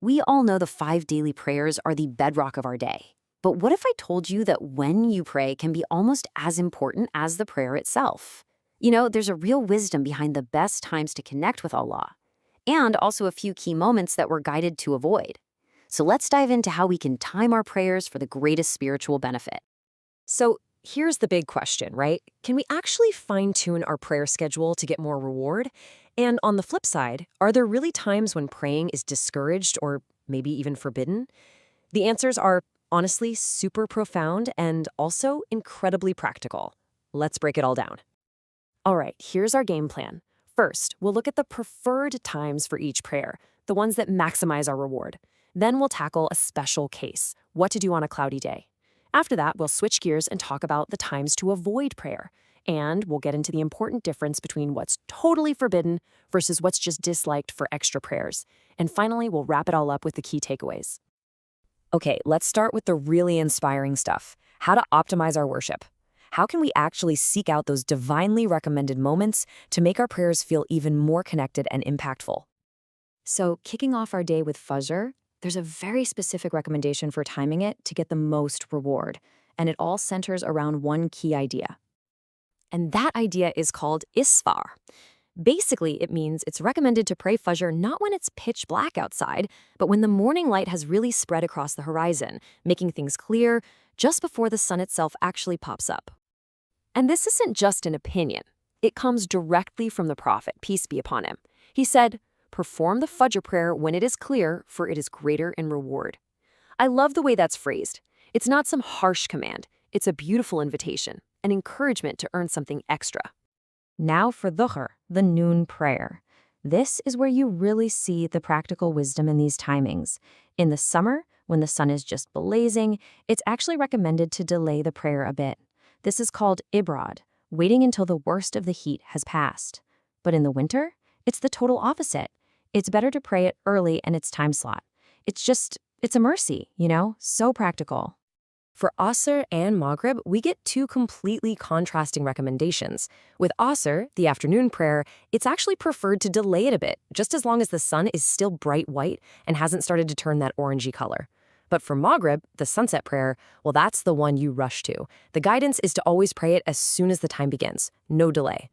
We all know the 5 daily prayers are the bedrock of our day. But what if I told you that when you pray can be almost as important as the prayer itself? There's a real wisdom behind the best times to connect with Allah, and also a few key moments that we're guided to avoid. So let's dive into how we can time our prayers for the greatest spiritual benefit. So here's the big question, right? Can we actually fine-tune our prayer schedule to get more reward? And on the flip side, are there really times when praying is discouraged or maybe even forbidden? The answers are honestly super profound and also incredibly practical. Let's break it all down. All right, here's our game plan. First, we'll look at the preferred times for each prayer, the ones that maximize our reward. Then we'll tackle a special case, what to do on a cloudy day. After that, we'll switch gears and talk about the times to avoid prayer. And we'll get into the important difference between what's totally forbidden versus what's just disliked for extra prayers. And finally, we'll wrap it all up with the key takeaways. Okay, let's start with the really inspiring stuff. How to optimize our worship. How can we actually seek out those divinely recommended moments to make our prayers feel even more connected and impactful? So, kicking off our day with Fajr, there's a very specific recommendation for timing it to get the most reward, and it all centers around one key idea. And that idea is called Isfar. Basically, it means it's recommended to pray Fajr not when it's pitch black outside, but when the morning light has really spread across the horizon, making things clear just before the sun itself actually pops up. And this isn't just an opinion. It comes directly from the Prophet, peace be upon him. He said, "Perform the Fajr prayer when it is clear, for it is greater in reward." I love the way that's phrased. It's not some harsh command. It's a beautiful invitation, an encouragement to earn something extra. Now for Dhuhr, the noon prayer. This is where you really see the practical wisdom in these timings. In the summer, when the sun is just blazing, it's actually recommended to delay the prayer a bit. This is called ibrad, waiting until the worst of the heat has passed. But in the winter, it's the total opposite. It's better to pray it early in its time slot. It's a mercy, so practical. For Asr and Maghrib, we get two completely contrasting recommendations. With Asr, the afternoon prayer, it's actually preferred to delay it a bit, just as long as the sun is still bright white and hasn't started to turn that orangey color. But for Maghrib, the sunset prayer, well, that's the one you rush to. The guidance is to always pray it as soon as the time begins, no delay.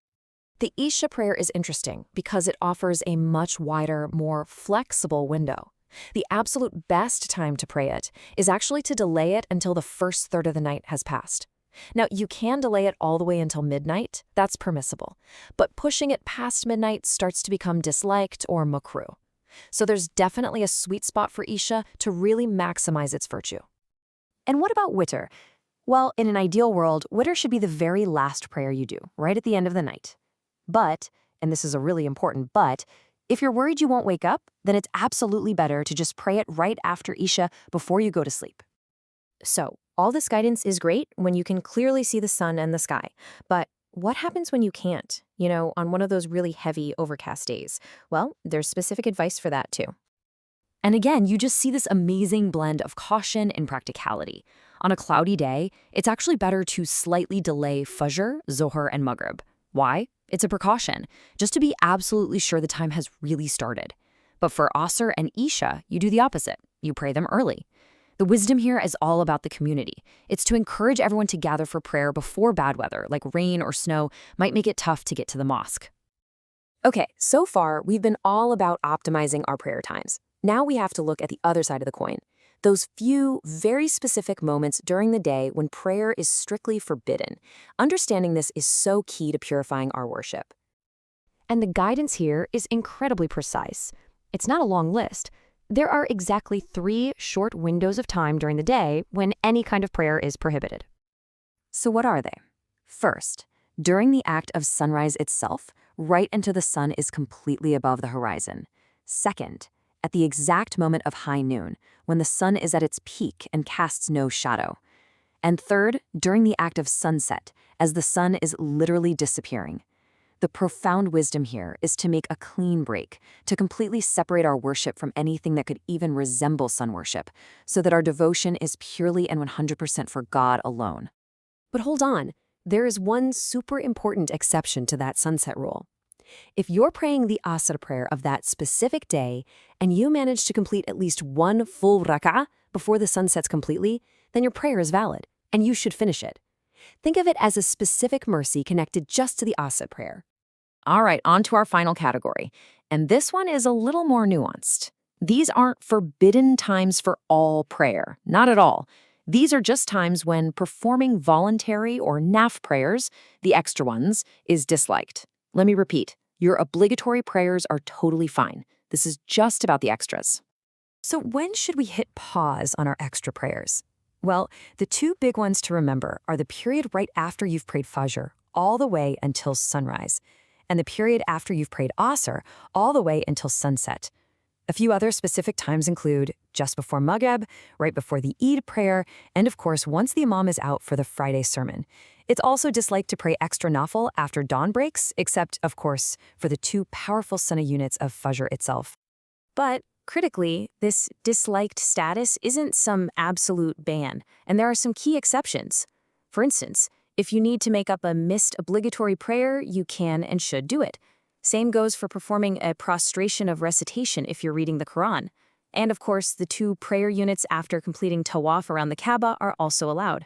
The Isha prayer is interesting because it offers a much wider, more flexible window. The absolute best time to pray it is actually to delay it until the first third of the night has passed. Now, you can delay it all the way until midnight. That's permissible. But pushing it past midnight starts to become disliked or makruh. So there's definitely a sweet spot for Isha to really maximize its virtue. And what about Witr? Well, in an ideal world, Witr should be the very last prayer you do, right at the end of the night. But, and this is a really important but, if you're worried you won't wake up, then it's absolutely better to just pray it right after Isha before you go to sleep. So, all this guidance is great when you can clearly see the sun and the sky. But what happens when you can't? On one of those really heavy, overcast days? Well, there's specific advice for that too. And again, you just see this amazing blend of caution and practicality. On a cloudy day, it's actually better to slightly delay Fajr, Zohar, and Maghrib. Why? It's a precaution, just to be absolutely sure the time has really started. But for Asr and Isha, you do the opposite. You pray them early. The wisdom here is all about the community. It's to encourage everyone to gather for prayer before bad weather, like rain or snow, might make it tough to get to the mosque. Okay, so far, we've been all about optimizing our prayer times. Now we have to look at the other side of the coin. Those few, very specific moments during the day when prayer is strictly forbidden. Understanding this is so key to purifying our worship. And the guidance here is incredibly precise. It's not a long list. There are exactly 3 short windows of time during the day when any kind of prayer is prohibited. So what are they? First, during the act of sunrise itself, right until the sun is completely above the horizon. Second, at the exact moment of high noon, when the sun is at its peak and casts no shadow. And third, during the act of sunset, as the sun is literally disappearing. The profound wisdom here is to make a clean break, to completely separate our worship from anything that could even resemble sun worship, so that our devotion is purely and 100% for God alone. But hold on, there is one super important exception to that sunset rule. If you're praying the Asr prayer of that specific day and you manage to complete at least one full rak'ah before the sun sets completely, then your prayer is valid, and you should finish it. Think of it as a specific mercy connected just to the Asr prayer. All right, on to our final category. And this one is a little more nuanced. These aren't forbidden times for all prayer, not at all. These are just times when performing voluntary or naf prayers, the extra ones, is disliked. Let me repeat, your obligatory prayers are totally fine. This is just about the extras. So when should we hit pause on our extra prayers? Well, the two big ones to remember are the period right after you've prayed Fajr, all the way until sunrise, and the period after you've prayed Asr, all the way until sunset. A few other specific times include just before Maghrib, right before the Eid prayer, and of course, once the Imam is out for the Friday sermon. It's also disliked to pray extra nafil after dawn breaks, except, of course, for the two powerful sunnah units of Fajr itself. But critically, this disliked status isn't some absolute ban, and there are some key exceptions. For instance, if you need to make up a missed obligatory prayer, you can and should do it. Same goes for performing a prostration of recitation if you're reading the Quran. And of course, the two prayer units after completing tawaf around the Kaaba are also allowed.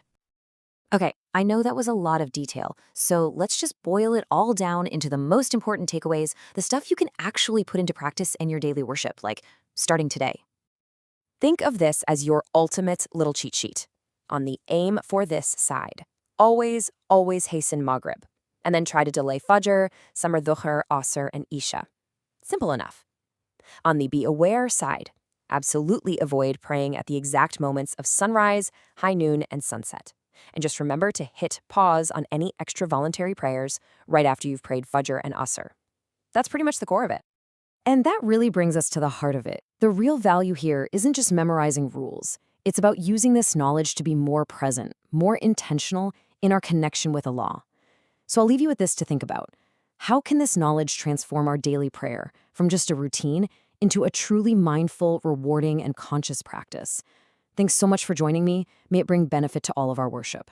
Okay, I know that was a lot of detail, so let's just boil it all down into the most important takeaways, the stuff you can actually put into practice in your daily worship, like starting today. Think of this as your ultimate little cheat sheet. On the aim for this side, always hasten Maghrib, and then try to delay Fajr, Samar Dhuhr, Asr, and Isha. Simple enough. On the be aware side, absolutely avoid praying at the exact moments of sunrise, high noon, and sunset. And just remember to hit pause on any extra voluntary prayers right after you've prayed Fajr and Asr. That's pretty much the core of it. And that really brings us to the heart of it. The real value here isn't just memorizing rules. It's about using this knowledge to be more present, more intentional in our connection with Allah. So I'll leave you with this to think about. How can this knowledge transform our daily prayer from just a routine into a truly mindful, rewarding, and conscious practice? Thanks so much for joining me. May it bring benefit to all of our worship.